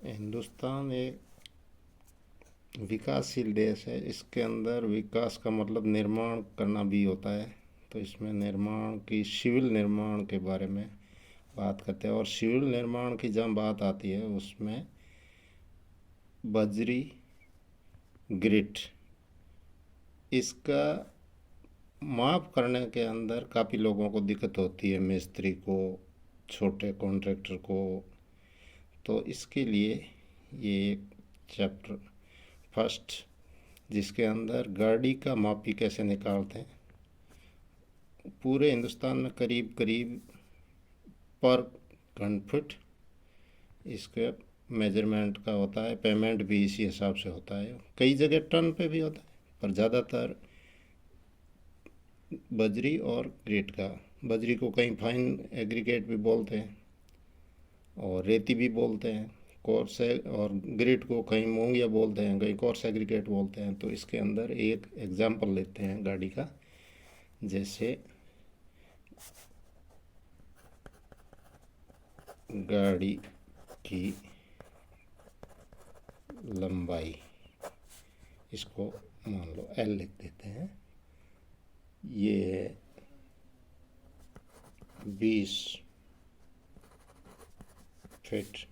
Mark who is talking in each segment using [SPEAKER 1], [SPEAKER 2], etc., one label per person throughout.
[SPEAKER 1] हिंदुस्तान एक विकासशील देश है। इसके अंदर विकास का मतलब निर्माण करना भी होता है। तो इसमें निर्माण की सिविल निर्माण के बारे में बात करते हैं। और सिविल निर्माण की जब बात आती है उसमें बजरी ग्रिट इसका माप करने के अंदर काफ़ी लोगों को दिक्कत होती है, मिस्त्री को, छोटे कॉन्ट्रैक्टर को। तो इसके लिए ये एक चैप्टर फर्स्ट, जिसके अंदर गाड़ी का मापी कैसे निकालते हैं। पूरे हिंदुस्तान में करीब करीब पर घन फुट इसके मेजरमेंट का होता है। पेमेंट भी इसी हिसाब से होता है। कई जगह टन पे भी होता है, पर ज़्यादातर बजरी और ग्रेट का। बजरी को कहीं फाइन एग्रीगेट भी बोलते हैं और रेती भी बोलते हैं। कोर्स और ग्रेट को कहीं मूंगिया बोलते हैं, कहीं कोर्स एग्रीगेट बोलते हैं। तो इसके अंदर एक एग्जाम्पल लेते हैं गाड़ी का। जैसे गाड़ी की लंबाई, इसको मान लो L लिख देते हैं। ये 20 फीट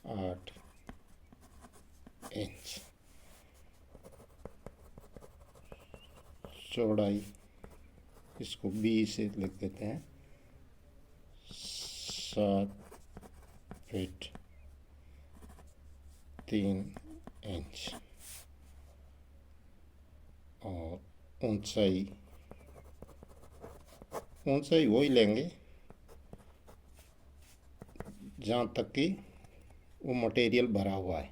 [SPEAKER 1] 8 इंच। चौड़ाई इसको B से लिख देते हैं 7 फीट 3 इंच। और ऊंचाई वही लेंगे जहाँ तक कि वो मटेरियल भरा हुआ है।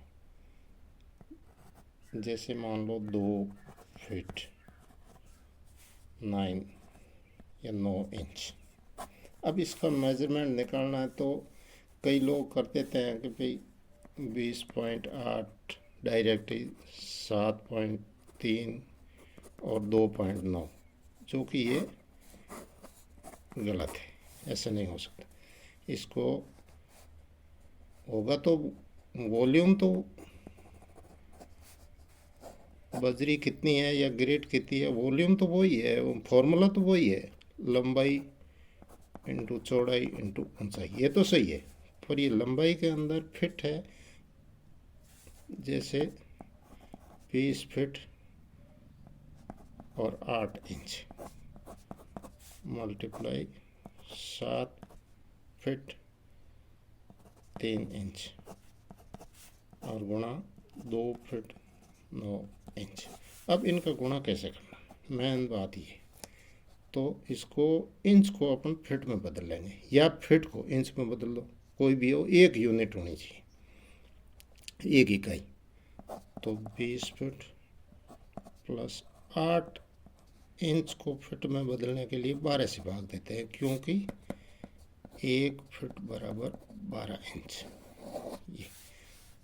[SPEAKER 1] जैसे मान लो 2 फीट 9 या 9 इंच। अब इसका मेजरमेंट निकालना है तो कई लोग कर देते हैं कि भाई 20.8 डायरेक्ट 7.3 और 2.9, जो कि ये गलत है। ऐसा नहीं हो सकता। इसको होगा तो वॉल्यूम तो बजरी कितनी है या ग्रेट कितनी है, वॉल्यूम तो वही है, फॉर्मूला तो वही है, लंबाई इंटू चौड़ाई इंटू ऊंचाई। ये तो सही है, पर ये लंबाई के अंदर फिट है। जैसे 20 फीट और 8 इंच मल्टीप्लाई 7 फीट 3 इंच और गुणा 2 फीट 9 इंच। अब इनका गुणा कैसे करना, मेन बात ये। तो इसको इंच को अपन फीट में बदल लेंगे, या फीट को इंच में बदल दो, कोई भी हो, एक यूनिट होनी चाहिए, एक इकाई। तो 20 फीट प्लस 8 इंच को फीट में बदलने के लिए 12 से भाग देते हैं, क्योंकि 1 फीट बराबर 12 इंच। ये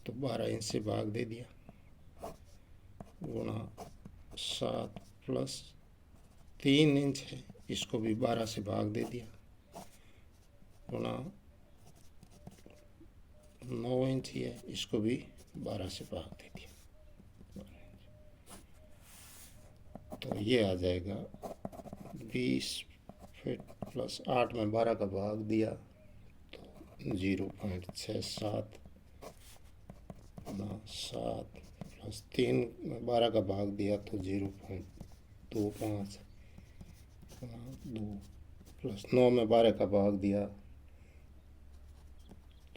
[SPEAKER 1] तो 12 इंच से भाग दे दिया, गुणा 7 प्लस 3 इंच है, इसको भी 12 से भाग दे दिया, गुणा 9 इंच ही है, इसको भी 12 से भाग दे दिया। तो ये आ जाएगा 20 फीट प्लस 8 में 12 का भाग दिया तो 0.67 गुणा 7 प्लस 3 में 12 का भाग दिया तो 0.25 गुणा 2 प्लस 9 में 12 का भाग दिया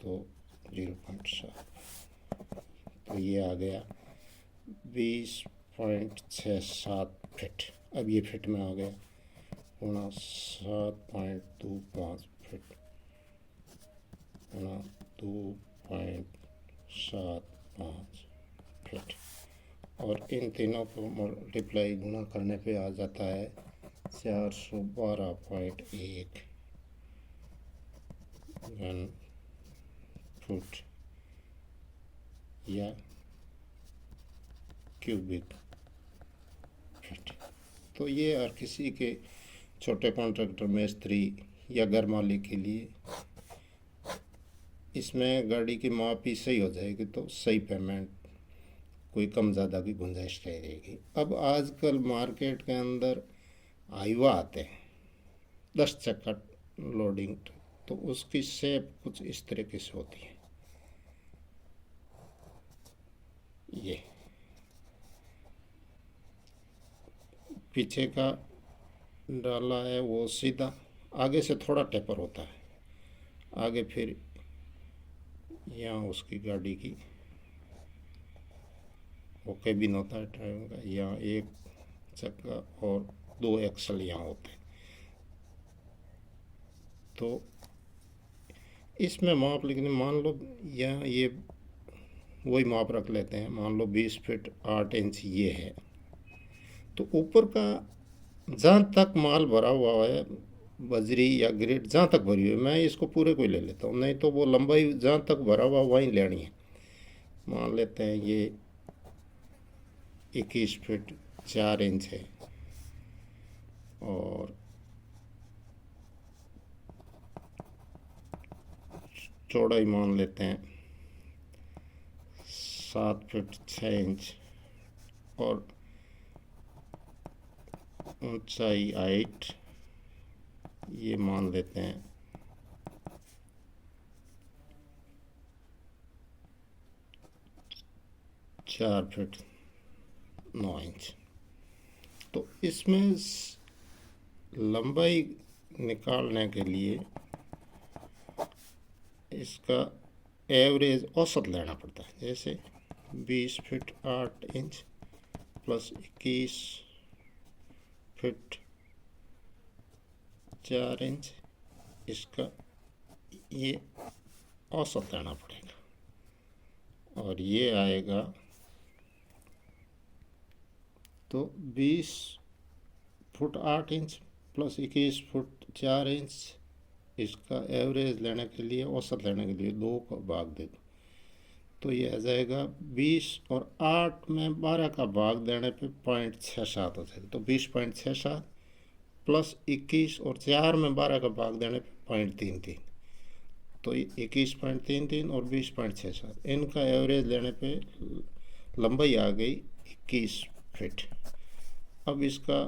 [SPEAKER 1] तो 0.7। तो ये आ गया 20.67 फीट। अब ये फीट में आ गया, गुणा 7.25 फीट गुणा 2.75 फीट। और इन तीनों को मल्टीप्लाई गुणा करने पे आ जाता है 412.1 घन फुट या क्यूबिक फीट। तो ये हर किसी के, छोटे कॉन्ट्रैक्टर, मिस्त्री या घर मालिक के लिए इसमें गाड़ी की मापी सही हो जाएगी तो सही पेमेंट, कोई कम ज़्यादा की गुंजाइश नहीं रहेगी। अब आजकल मार्केट के अंदर आईवा आते हैं 10 चक्का लोडिंग, तो उसकी शेप कुछ इस तरीके से होती है। ये पीछे का डाला है वो सीधा, आगे से थोड़ा टेपर होता है, आगे फिर यहाँ उसकी गाड़ी की वो केबिन होता है ड्राइवर का, यहाँ एक चक्का और 2 एक्सल यहाँ होते हैं। तो इसमें माप लिखने, मान लो यहाँ ये वही माप रख लेते हैं, मान लो 20 फीट 8 इंच ये है, तो ऊपर का जहाँ तक माल भरा हुआ है, बजरी या ग्रेड जहाँ तक भरी हुई है, मैं इसको पूरे को ही ले लेता हूँ, नहीं तो वो लंबाई जहाँ तक भरा हुआ वहीं लेनी है। मान लेते हैं ये 21 फीट 4 इंच है, और चौड़ाई मान लेते हैं 7 फीट 6 इंच, और ऊंचाई 8 ये मान लेते हैं 4 फीट 9 इंच। तो इसमें लंबाई निकालने के लिए इसका एवरेज औसत लेना पड़ता है। जैसे 20 feet 8 inch plus 21 feet 4 inch, इसका ये औसत लेना पड़ेगा, और ये आएगा तो 20 foot 8 inch plus 21 foot 4 inch, इसका एवरेज लेने के लिए, औसत लेने के लिए 2 का भाग दे दो, तो ये आ जाएगा 20 और 8 में 12 का भाग देने पे 0.67 हो जाएगा। तो 20.67 प्लस 21 और 4 में 12 का भाग देने पे 0.33, तो 21.33 और 20.67, इनका एवरेज लेने पे लंबाई आ गई 21 फीट। अब इसका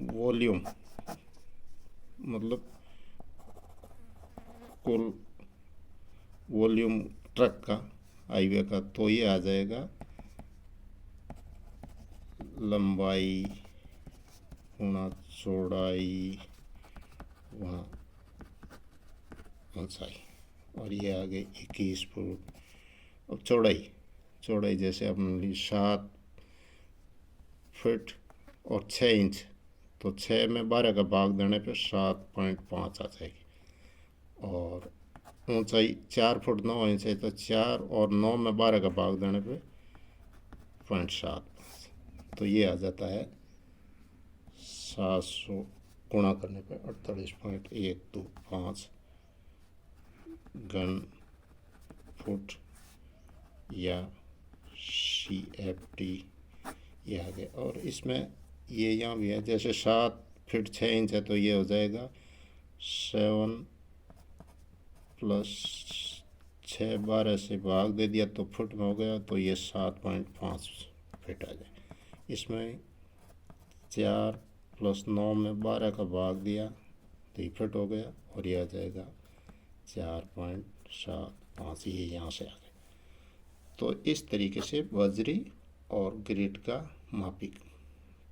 [SPEAKER 1] वॉल्यूम मतलब कुल वॉल्यूम ट्रक का, हाईवे का, तो ये आ जाएगा लंबाई गुणा चौड़ाई गुणा ऊंचाई, और ये आ गई 21 फुट। अब चौड़ाई जैसे अपने ली 7 फीट और 6 इंच, तो 6 में 12 का भाग देने पे 7.5 आ जाएगी, और ऊंचाई 4 फुट 9 इंच है, तो 4 और 9 में 12 का भाग देने पे 0.7, तो ये आ जाता है 700 गुणा करने पे 48.125 घन फुट या CFT ये आ गया। और इसमें ये यहाँ भी है, जैसे 7 फीट 6 इंच है, तो ये हो जाएगा 7 प्लस 6 12 से भाग दे दिया तो फुट में हो गया, तो ये 7.5 फीट आ जाए। इसमें 4 प्लस 9 में 12 का भाग दिया तो ये फुट हो गया, और ये आ जाएगा 4.75, ये यहाँ से आ गया। तो इस तरीके से बजरी और ग्रेड का मापी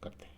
[SPEAKER 1] करते हैं।